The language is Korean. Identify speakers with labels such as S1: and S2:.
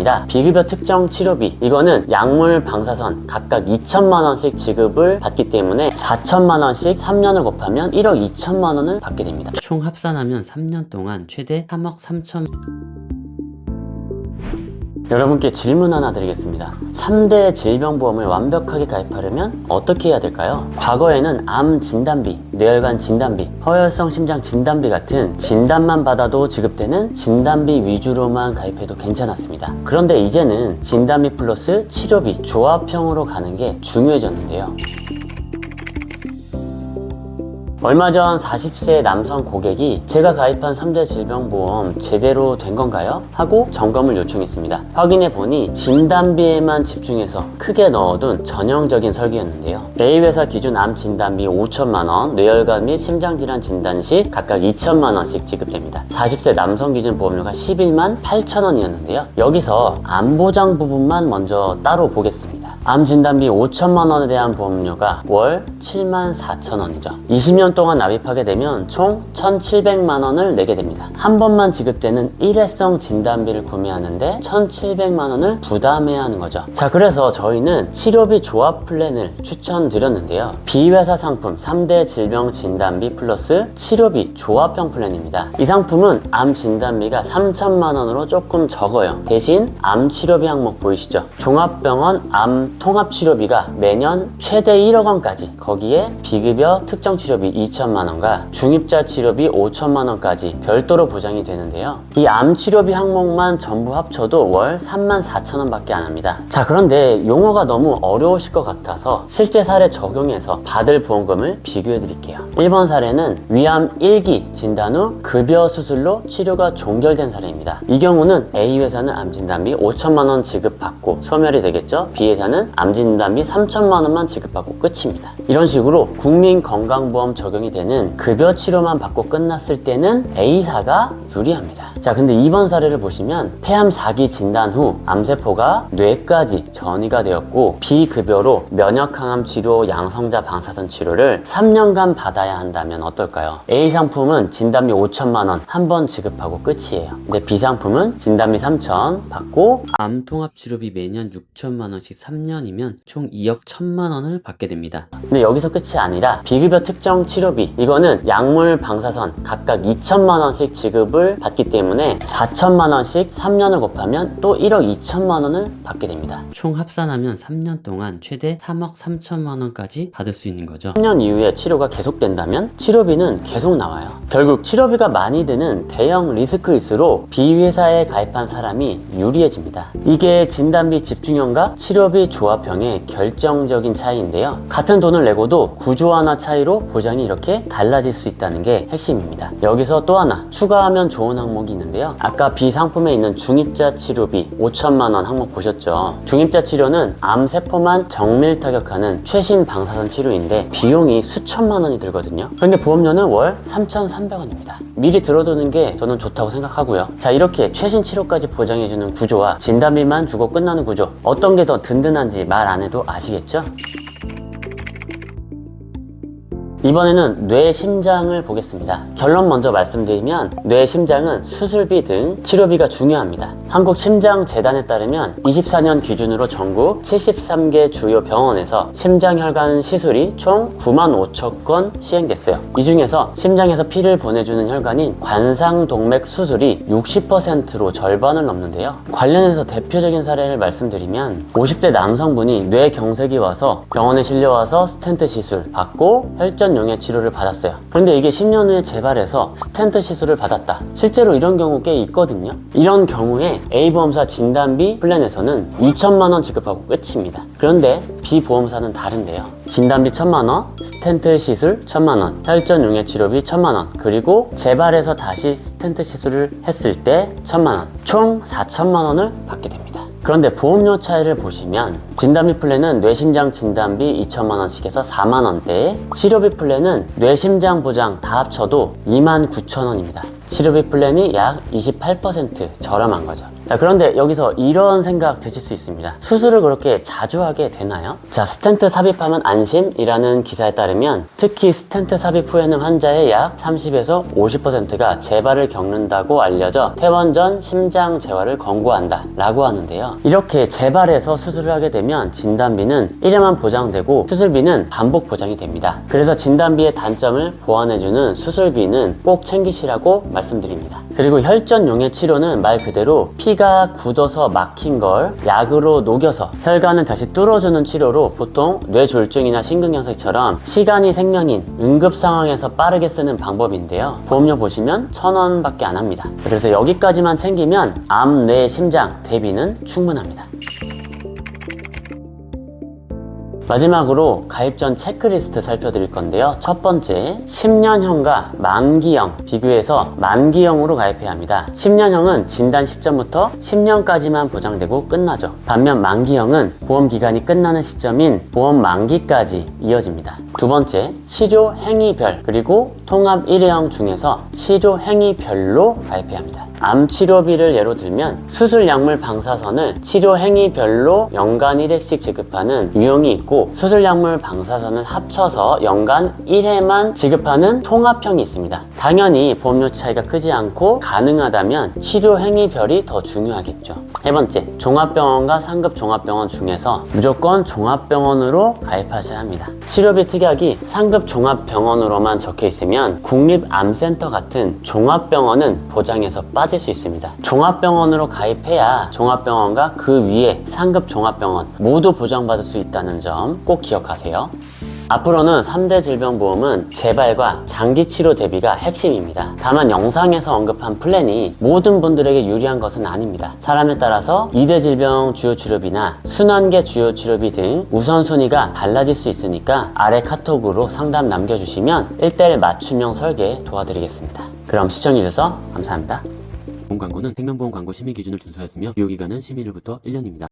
S1: 아니라 비급여 특정 치료비, 이거는 약물 방사선 각각 2천만 원씩 지급을 받기 때문에 4천만 원씩 3년을 곱하면 1억 2천만 원을 받게 됩니다. 총 합산하면 3년 동안 최대 3억 3천. 여러분께 질문 하나 드리겠습니다. 3대 질병보험을 완벽하게 가입하려면 어떻게 해야 될까요? 과거에는 암 진단비, 뇌혈관 진단비, 허혈성 심장 진단비 같은 진단만 받아도 지급되는 진단비 위주로만 가입해도 괜찮았습니다. 그런데 이제는 진단비 플러스 치료비, 조합형으로 가는 게 중요해졌는데요. 얼마 전 40세 남성 고객이 제가 가입한 3대 질병보험 제대로 된 건가요? 하고 점검을 요청했습니다. 확인해 보니 진단비에만 집중해서 크게 넣어둔 전형적인 설계였는데요. A회사 기준 암 진단비 5천만 원, 뇌혈관 및 심장질환 진단 시 각각 2천만 원씩 지급됩니다. 40세 남성 기준 보험료가 11만 8천 원이었는데요. 여기서 암보장 부분만 먼저 따로 보겠습니다. 암 진단비 5천만 원에 대한 보험료가 월 7만 4천 원이죠. 20년 동안 납입하게 되면 총 1,700만 원을 내게 됩니다. 한 번만 지급되는 일회성 진단비를 구매하는데 1,700만 원을 부담해야 하는 거죠. 자, 그래서 저희는 치료비 조합 플랜을 추천드렸는데요. B회사 상품 3대 질병 진단비 플러스 치료비 조합형 플랜입니다. 이 상품은 암 진단비가 3천만 원으로 조금 적어요. 대신 암 치료비 항목 보이시죠? 종합병원 암 통합치료비가 매년 최대 1억 원까지, 거기에 비급여 특정 치료비 2천만 원과 중입자 치료비 5천만 원까지 별도로 보장이 되는데요. 이 암 치료비 항목만 전부 합쳐도 월 3만 4천 원 밖에 안 합니다. 자, 그런데 용어가 너무 어려우실 것 같아서 실제 사례 적용해서 받을 보험금을 비교해 드릴게요. 1번 사례는 위암 1기 진단 후 급여 수술로 치료가 종결된 사례입니다. 이 경우는 A회사는 암 진단비 5천만 원 지급받고 소멸이 되겠죠. B회사는 암 진단비 3천만 원만 지급받고 끝입니다. 이런 식으로 국민건강보험 적용이 되는 급여 치료만 받고 끝났을 때는 A사가 유리합니다. 자, 근데 2번 사례를 보시면 폐암 4기 진단 후 암세포가 뇌까지 전이가 되었고 비급여로 면역항암 치료, 양성자 방사선 치료를 3년간 받아야 한다면 어떨까요? A 상품은 진단비 5천만 원 한 번 지급하고 끝이에요. 근데 B 상품은 진단비 3천 받고 암 통합 치료비 매년 6천만 원씩 3년이면 총 2억 1천만 원을 받게 됩니다. 근데 여기서 끝이 아니라 비급여 특정 치료비, 이거는 약물 방사선 각각 2천만 원씩 지급을 받기 때문에 4천만 원씩 3년을 곱하면 또 1억 2천만 원을 받게 됩니다. 총 합산하면 3년 동안 최대 3억 3천만 원까지 받을 수 있는 거죠. 3년 이후에 치료가 계속된다면 치료비는 계속 나와요. 결국 치료비가 많이 드는 대형 리스크일수록 B회사에 가입한 사람이 유리해집니다. 이게 진단비 집중형과 치료비 조합형의 결정적인 차이인데요. 같은 돈을 내고도 구조화나 차이로 보장이 이렇게 달라질 수 있다는 게 핵심입니다. 여기서 또 하나 추가하면 좋은 항목이 있는데요. 아까 B 상품에 있는 중입자 치료비 5천만 원 항목 보셨죠? 중입자 치료는 암세포만 정밀 타격하는 최신 방사선 치료인데 비용이 수천만 원이 들거든요. 그런데 보험료는 월 3,300원입니다. 미리 들어두는 게 저는 좋다고 생각하고요. 자, 이렇게 최신 치료까지 보장해주는 구조와 진단비만 주고 끝나는 구조, 어떤 게 더 든든한지 말 안 해도 아시겠죠? 이번에는 뇌, 심장을 보겠습니다. 결론 먼저 말씀드리면 뇌, 심장은 수술비 등 치료비가 중요합니다. 한국심장재단에 따르면 24년 기준으로 전국 73개 주요 병원에서 심장혈관 시술이 총 9만 5천 건 시행됐어요. 이 중에서 심장에서 피를 보내주는 혈관인 관상동맥 수술이 60%로 절반을 넘는데요. 관련해서 대표적인 사례를 말씀드리면 50대 남성분이 뇌경색이 와서 병원에 실려와서 스텐트 시술 받고 혈전 용해 치료를 받았어요. 그런데 이게 10년 후에 재발해서 스텐트 시술을 받았다. 실제로 이런 경우 꽤 있거든요. 이런 경우에 A보험사 진단비 플랜에서는 2천만 원 지급하고 끝입니다. 그런데 B보험사는 다른데요. 진단비 1천만 원, 스텐트 시술 1천만 원, 혈전 용해 치료비 1천만 원, 그리고 재발해서 다시 스텐트 시술을 했을 때 1천만 원, 총 4천만 원을 받게 됩니다. 그런데 보험료 차이를 보시면 진단비 플랜은 뇌심장 진단비 2천만 원씩에서 4만 원대에, 치료비 플랜은 뇌심장 보장 다 합쳐도 2만 9천 원입니다. 치료비 플랜이 약 28% 저렴한 거죠. 자, 그런데 여기서 이런 생각 드실 수 있습니다. 수술을 그렇게 자주 하게 되나요? 자, 스텐트 삽입하면 안심이라는 기사에 따르면 특히 스텐트 삽입 후에는 환자의 약 30에서 50%가 재발을 겪는다고 알려져 퇴원 전 심장 재활을 권고한다 라고 하는데요. 이렇게 재발해서 수술을 하게 되면 진단비는 1회만 보장되고 수술비는 반복 보장이 됩니다. 그래서 진단비의 단점을 보완해주는 수술비는 꼭 챙기시라고 말씀드립니다. 그리고 혈전용의 치료는 말 그대로 피가 굳어서 막힌 걸 약으로 녹여서 혈관을 다시 뚫어주는 치료로 보통 뇌졸중이나 심근경색처럼 시간이 생명인 응급 상황에서 빠르게 쓰는 방법인데요. 보험료 보시면 1,000원 밖에 안 합니다. 그래서 여기까지만 챙기면 암, 뇌, 심장 대비는 충분합니다. 마지막으로 가입 전 체크리스트 살펴드릴 건데요. 첫 번째, 10년형과 만기형 비교해서 만기형으로 가입해야 합니다. 10년형은 진단 시점부터 10년까지만 보장되고 끝나죠. 반면 만기형은 보험 기간이 끝나는 시점인 보험 만기까지 이어집니다. 두 번째, 치료 행위별 그리고 통합 1회형 중에서 치료 행위별로 가입해야 합니다. 암 치료비를 예로 들면 수술 약물 방사선을 치료 행위별로 연간 1회씩 지급하는 유형이 있고 수술 약물 방사선을 합쳐서 연간 1회만 지급하는 통합형이 있습니다. 당연히 보험료 차이가 크지 않고 가능하다면 치료 행위별이 더 중요하겠죠. 세 번째, 종합병원과 상급 종합병원 중에서 무조건 종합병원으로 가입하셔야 합니다. 치료비 특약이 상급 종합병원으로만 적혀 있으면 국립암센터 같은 종합병원은 보장에서 빠질 수 있습니다. 종합병원으로 가입해야 종합병원과 그 위에 상급 종합병원 모두 보장받을 수 있다는 점 꼭 기억하세요. 앞으로는 3대 질병보험은 재발과 장기치료 대비가 핵심입니다. 다만 영상에서 언급한 플랜이 모든 분들에게 유리한 것은 아닙니다. 사람에 따라서 2대 질병 주요치료비나 순환계 주요치료비 등 우선순위가 달라질 수 있으니까 아래 카톡으로 상담 남겨주시면 1:1 맞춤형 설계 도와드리겠습니다. 그럼 시청해주셔서 감사합니다.
S2: 보험 광고는 생명보험 광고 심의 기준을 준수하였으며 유효기간은 심의일부터 1년입니다.